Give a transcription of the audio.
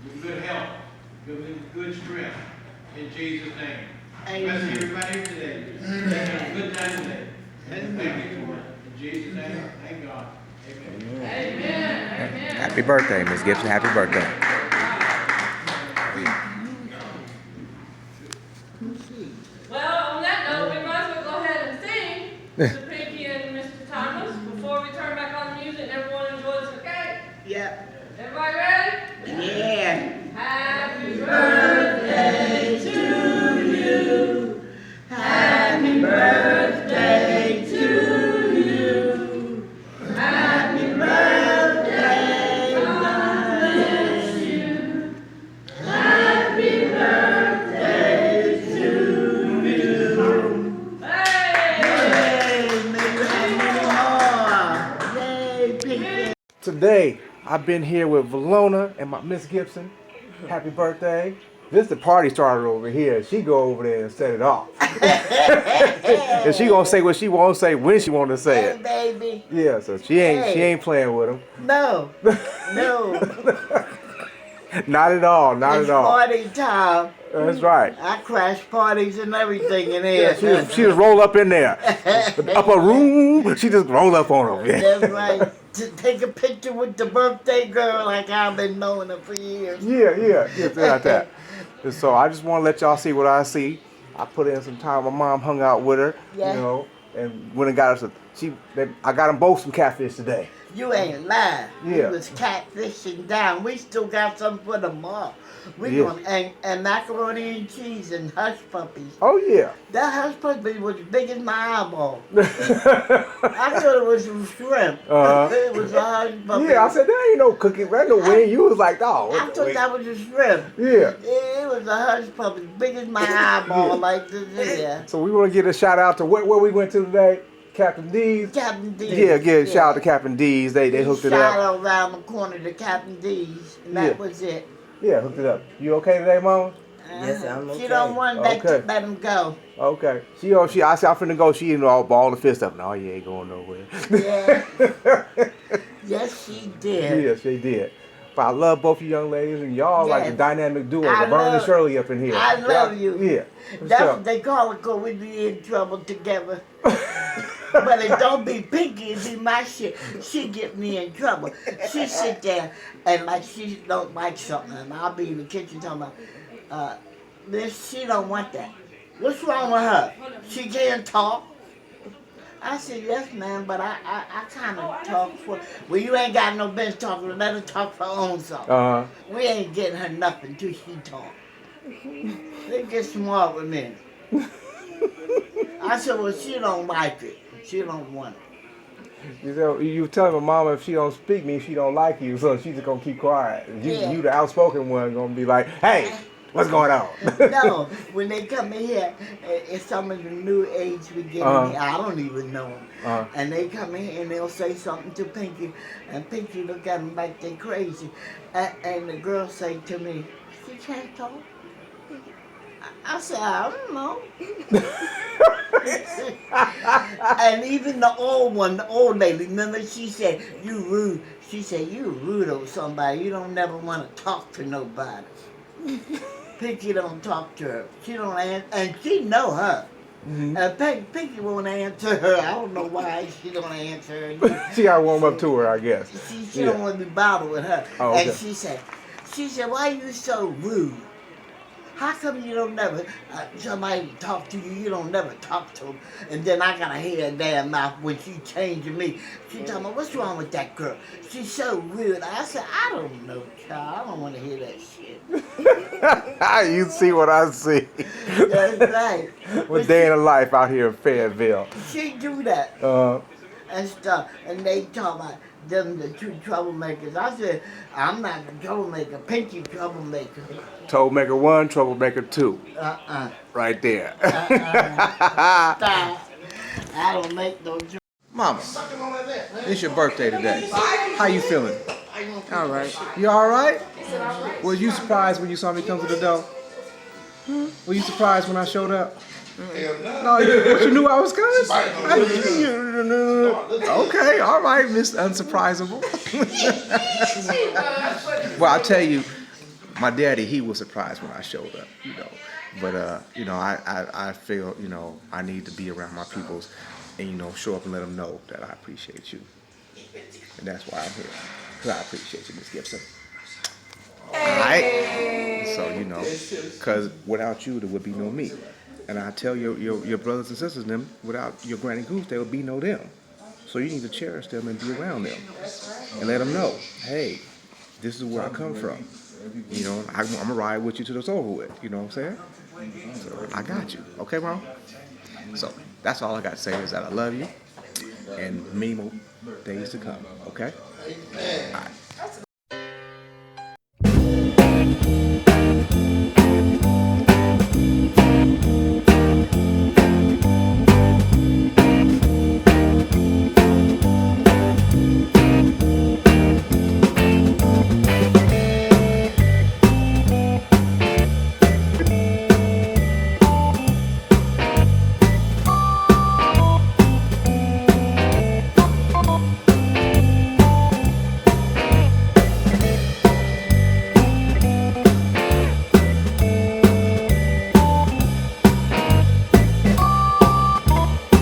with good health, good strength. In Jesus' name. Amen. Bless everybody today. Have a good time today. And thank you for it. In Jesus' name. Thank God. Amen. Amen. Happy birthday, Miss Gibson. Happy birthday. Well, on that note, we might as well go ahead and sing to Pinky and Mr. Thomas before we turn back on the music and everyone enjoys the cake. Yep. Everybody ready? Yeah. Happy birthday to you. Happy birthday to you. Happy birthday, God bless you. Happy birthday to you. Hey! Yay, may you have many more. Yay, Pinky. Today, I've been here with Valona and my Miss Gibson. Happy birthday. This the party starter over here. She go over there and set it off. And she gonna say what she won't say when she want to say Hey, it. baby. Yeah, so she ain't playing with him. No. No. Not at all, not It's at all. party time. That's right. I crash parties and everything in Yeah, here. she just roll up in there. The upper room, she just roll up on them. That's right. To take a picture with the birthday girl like I've been knowing her for years. Yeah, something like that. And so I just want to let y'all see what I see. I put in some time. My mom hung out with her, Yeah. you know, and went and got us I got them both some catfish today. You ain't lying. Yeah. We was catfishing down. We still got some for tomorrow. We Yeah. going and macaroni and cheese and hush puppies. Oh yeah. That hush puppy was big as my eyeball. I thought it was some shrimp. Uh-huh. It was a hush puppy. Yeah, I said there ain't no cooking, there ain't no wing. You was like, oh. I thought that was a shrimp. Yeah. It was a hush puppy, big as my eyeball, Yeah. like this here. So we want to give a shout out to where we went to today, Captain D's. Captain D's. Yeah, give a shout out to Captain D's. They hooked it up. Shot around the corner to Captain D's, and that Yeah. was it. Yeah, hooked it up. You okay today, Mama? Yes, I'm okay. She don't want that Okay. to let him go. Okay. I said I'm finna go. She didn't all ball the fist up. No, you ain't going nowhere. Yeah. Yes, she did. Yes, they did. But I love both you young ladies, and y'all like the Yes. dynamic duo, I Laverne and love- Shirley up in here. I love Yeah. you. Yeah. That's So- what they call it, 'cause we be in trouble together. But it don't be Pinky, it be my shit. She get me in trouble. She sit there and like she don't like something, and I'll be in the kitchen talking about, this, she don't want that. What's wrong with her? She can't talk. I said, yes, ma'am, but I kind of talk for, well, you ain't got no business talking, let her talk for her own self. Uh-huh. We ain't getting her nothing till she talk. They get smart with me. I said, well, she don't like it. She don't want it. You tell my mama if she don't speak me, she don't like you, so she's just gonna keep quiet. Yeah. You the outspoken one, gonna be like, hey, what's going on? No, when they come in here, it's some of the new age we get in here. I don't even know them. And they come in here and they'll say something to Pinky, and Pinky look at them like they crazy. And the girl say to me, she can't talk. I said, I don't know. And even the old one, the old lady, remember she said, you rude. She said, you rude over somebody. You don't never want to talk to nobody. Pinky don't talk to her. She don't answer, and she know her. Mm-hmm. Pinky won't answer her. I don't know why she don't answer her. She gotta warm up to her, I guess. She don't want to be bothered with her. Oh, okay. And she said, why you so rude? How come you don't never, somebody talk to you, you don't never talk to them? And then I gotta hear her damn mouth when she changing me. She talking about, what's wrong with that girl? She's so rude. I said, I don't know, child. I don't want to hear that shit. You see what I see. That's right. One day in the life out here in Fayetteville. She do that and stuff. And they talk about them, the two troublemakers. I said, I'm not the troublemaker. Pinky troublemaker. Troublemaker 1, troublemaker 2. Right there. Stop. I don't make no joke. Mama, it's your birthday today. How you feeling? All right. You all right? Were you surprised when you saw me come to the door? Were you surprised when I showed up? No, you knew I was coming? Okay, all right, Miss Unsurprisable. Well, I'll tell you, my daddy, he was surprised when I showed up, you know. But, you know, I feel, you know, I need to be around my peoples and, you know, show up and let them know that I appreciate you. And that's why I'm here. Because I appreciate you, Miss Gibson. Alright? So, you know, because without you, there would be no me. And I tell your brothers and sisters them, without your Granny Goose, there would be no them. So you need to cherish them and be around them. And let them know, hey, this is where I come from. You know, I'm going to ride with you till it's over with. You know what I'm saying? So I got you. Okay, Mom? So that's all I got to say is that I love you. And many more days to come. Okay? All right.